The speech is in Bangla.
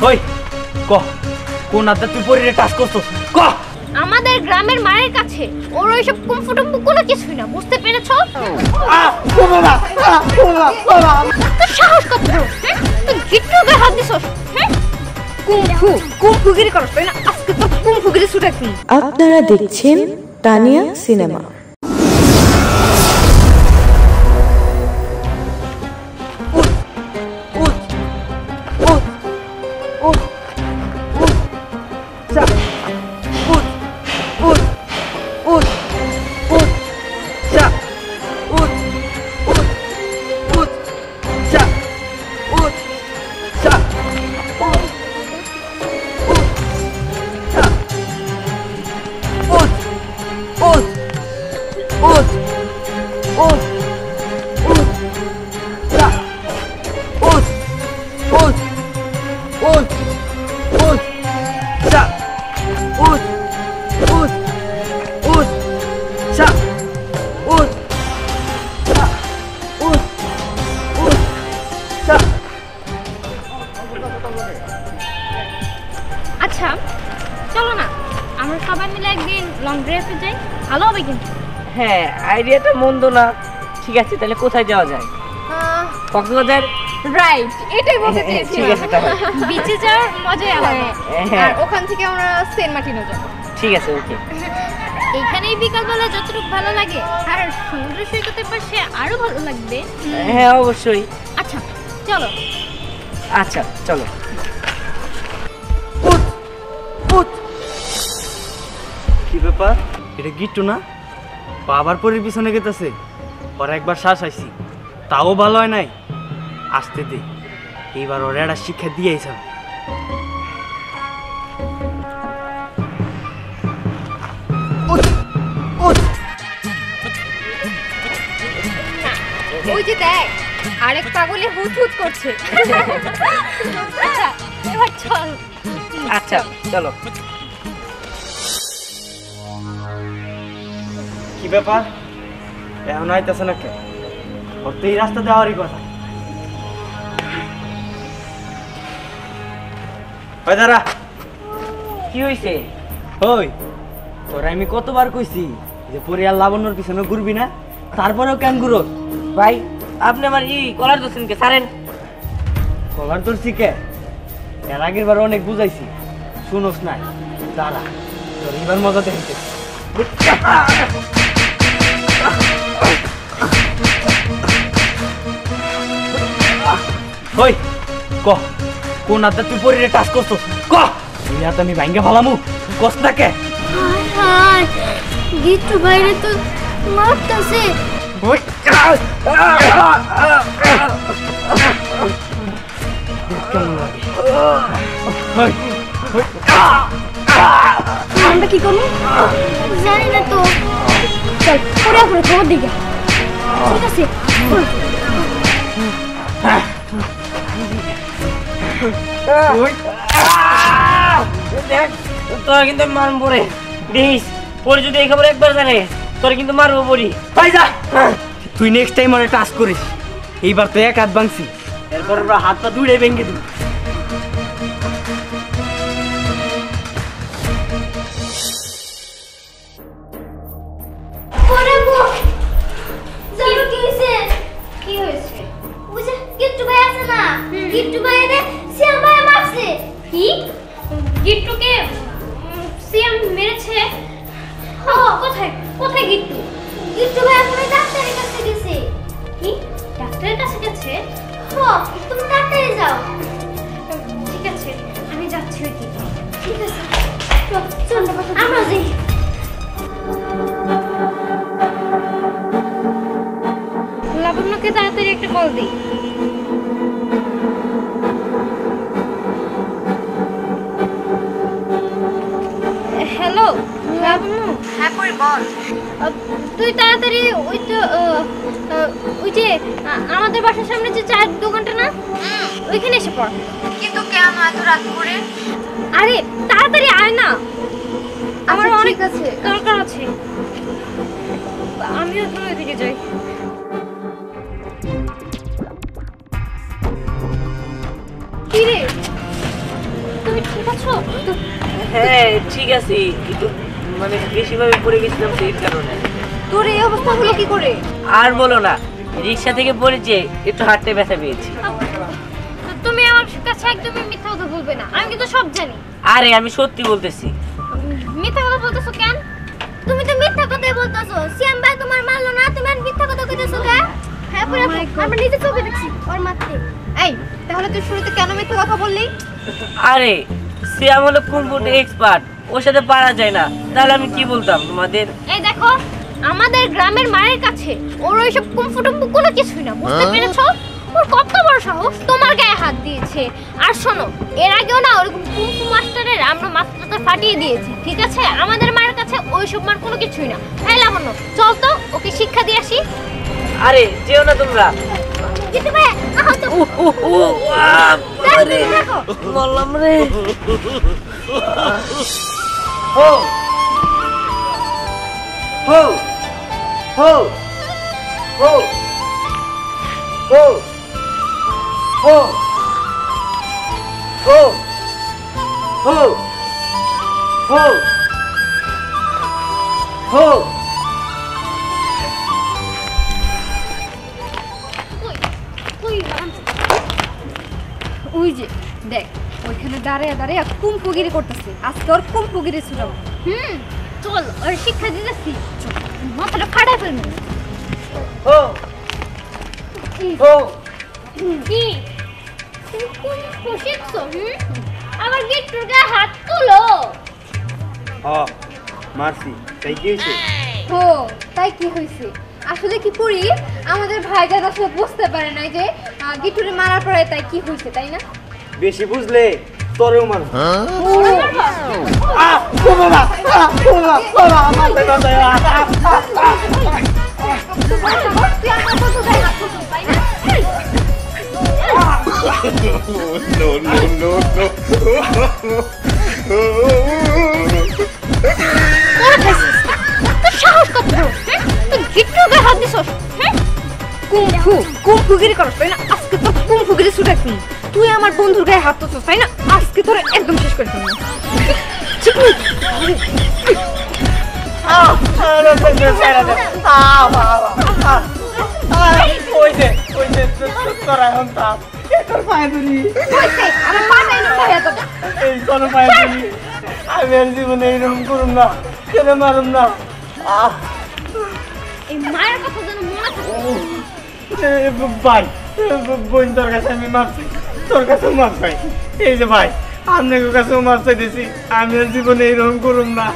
ওই ক কোন আদা তুই পরে টাচ করছস ক আমাদের গ্রামের মায়ের কাছে ওর ওইসব কুমফুটুম্বু কোনো কিছুই না, বুঝতে পেরেছো? তোর সাহস কত বড়, হ্যাঁ? তুই গিট্টুকে হাত দিছস, হ্যাঁ? কুমফুগিরি করছ তাই না? আজকে তোর কুমফুগিরি ছুটে কি? আপনারা দেখছেন তানিয়া সিনেমা। আচ্ছা চলো না আমরা সবাই মিলে একদিন লং ড্রাইভে যাই, ভালো হবে কিন্তু। হ্যাঁ আইডিয়াটা মন্দ না। ঠিক আছে তাহলে কোথায় যাওয়া যায়? কক্সবাজার। রাইট, এটাই বলতে চেয়েছি। ঠিক আছে তাহলে বিচে যাওয়ার মজাই আলাদা। হ্যাঁ। আর ওখান থেকে আমরা সেন্ট মার্টিনও যাব। ঠিক আছে ওকে। এখানেই বিকালবেলা যতটুকু ভালো লাগে আর সমুদ্র সৈকতের পাশে আরো ভালো লাগবে। হ্যাঁ অবশ্যই। আচ্ছা চলো। আচ্ছা চলো। কি ব্যাপার, এটা গিট্টু না? বাবার পরের পিছনে গেতেছে। ওরা একবার শ্বাস আইছি, তাও ভালো হয় নাই। আসতে দে, এইবার ওরা একটা শিক্ষা দিয়েছে। ওই যে দেখ আরেক পাগলে হুট হুট করছে। আচ্ছা এবার চল। আচ্ছা চলো। কি ব্যাপার, এখন আইতেছে না কে? ওর তো এই রাস্তা দেওয়ারই কথা। ওই দাঁড়া। কি হয়েছে? ওই তোরা আমি কতবার কইছি যে পরিয়ার লাবণ্যর পিছনে ঘুরবি না, তারপরেও কেন ঘুরো? ভাই আপনি আমার কলার ধরছেন কে? ছাড়েন। কলার ধরছি কে? এর আগের বার অনেক বুঝাইছি, শুনোস নাই। দাঁড়া, তোর এবার মজা দেখতে। ওই ক কোন আদা তুই পরে টাচ করছস ক? তুই আর আমি ভাঙ্গে ফালামু, কস না কে? হাই গিট্টু বাইরে তো মারতাছে। ওই আমরা কি করবো জানি না তো। চল পরে পরে তোমার দিকে। ঠিক আছে তোরা কিন্তু মারম পরে দেখিস। পরে যদি এই খবর একবার জানে তোরা কিন্তু মারবো পরি। ভাই যা, তুই নেক্সট টাইম অনেক টাচ করিস। এইবার তো এক হাত ভাঙছি, এরপর আমরা হাত পা দুড়ে ভেঙে দিই। কি হয়েছে? ওই যে গিট্টু ভাই আছে না, গিট্টু ভাই রে সিয়াম ভাই মারছে। কি? গিট্টুকে সিয়াম মেরেছে? কোথায় কোথায় গিট্টু? গিট্টু ভাই এখন ডাক্তারের কাছে গেছে। কি? ডাক্তারের কাছে গেছে? তুমি ডাক্তারে যাও। ঠিক আছে আমি যাচ্ছি ওইদিকে। ঠিক আছে চল আমরা যাই। লাবণ্যকে তাড়াতাড়ি একটা কল দিই। হ্যালো লাবণ্য। হ্যাঁ পরি বল। তুই তাড়াতাড়ি ওই যে আমাদের বাসার সামনে যে চায়ের দোকানটা না, ওইখানে এসে পড়। কিন্তু কেন এত রাত করে? আরে তাড়াতাড়ি আয় না, আমার অনেক আছে দরকার আছে। আমিও এখন ওইদিকে যাই। কি রে, তুমি ঠিক আছো? হ্যাঁ ঠিক আছে, একটু মানে বেশিভাবে পড়ে গেছিলাম সেই কারণে। তোর এই অবস্থা হলো কি করে? আর বলো না, রিক্সা থেকে পড়েছে, একটু হাঁটতে ব্যথা পেয়েছি। তুমি আমার কাছে একদমই মিথ্যা কথা বলবে না, আমি কিন্তু সব জানি। আরে আমি সত্যি বলতেছি। মিথ্যা কথা বলতেছো কেন? তুমি তো মিথ্যা কথাই বলতেছো। সিয়াম ভাই তোমার মারলো না, তুমি আর মিথ্যা কথা কইতেছো কেন? হ্যাঁ পুরো আমরা নিজে চোখে দেখছি ওর মারতে। এই তাহলে তুই শুরুতে কেন মিথ্যা কথা বললি? আরে সিয়াম হলো কুম্ফুতে এক্সপার্ট, ওর সাথে পারা যায় না, তাহলে আমি কি বলতাম তোমাদের? এই দেখো, আমাদের গ্রামের মায়ের কাছে ওর ওইসব কুমফুটুম্বু কোনো কিছুই না, বুঝতে পেরেছো? ওর কত বড় সাহস তোমার গায়ে হাত দিয়েছে। আর শোনো, এর আগেও না ওরকম কুমফু মাস্টারের আমরা মাথাটা ফাটিয়ে দিয়েছি, ঠিক আছে? আমাদের মায়ের কাছে ওইসব মার কোনো কিছুই না। হ্যাঁ লাবণ্য, চল তো ওকে শিক্ষা দিয়ে আসি। আরে যেও না তোমরা। যেতে ভাই আহত আরে বললাম রে। হো হো হো হো হো হো হো হো হো হো। ওই যে দেখ, ওইখানে দাঁড়িয়ে দাঁড়িয়ে কুম্পুগিরি করতেছে। আজকে ওর কুম্পুগিরি ছুটাবো। চল ওর শিক্ষা দিতেছি, মাথাটা ফাটাই ফেলবো। হো হো কি তুমি কোন খুশিছো? আবার গিট্টুর গায়ে হাত তুলো। হ্যাঁ মারছি, তাই কি হয়েছে? ও তাই কি হয়েছে? আসলে কি করি, আমাদের ভাইজান আসলে বুঝতে পারে না যে গিট্টুরে মারার পরে তাই কি হয়েছে, তাই না? বেশি বুঝলে তোরেও মারব। সাহস কত বড়, তুই গিট্টুর গায়ে হাত দিছস? কুম্পুগিরি করছ তাই না? আজকে তোর কুম্পুগিরি ছুটাচ্ছি। তুই আমার বন্ধুর গায়ে হাত তুলছস তাই না? আজকে তোর একদম শেষ করে ফেলবো। তোরা এখন তা তোর পায়ে ধরি, আমার পাটাই না পায়ে তোর। এই তোর পায়ে ধরি। আমি আর জীবনে এইরকম করুম না, কেন মারুম না। এই মায়ের কথা যেন মনে থাকে। ভাই বোন তোর কাছে আমি মারছি, তোর কাছেও মার চাই। এই যে ভাই, আপনার কাছেও মার চাইতেছি, আমি আর জীবনে এইরকম করুম না।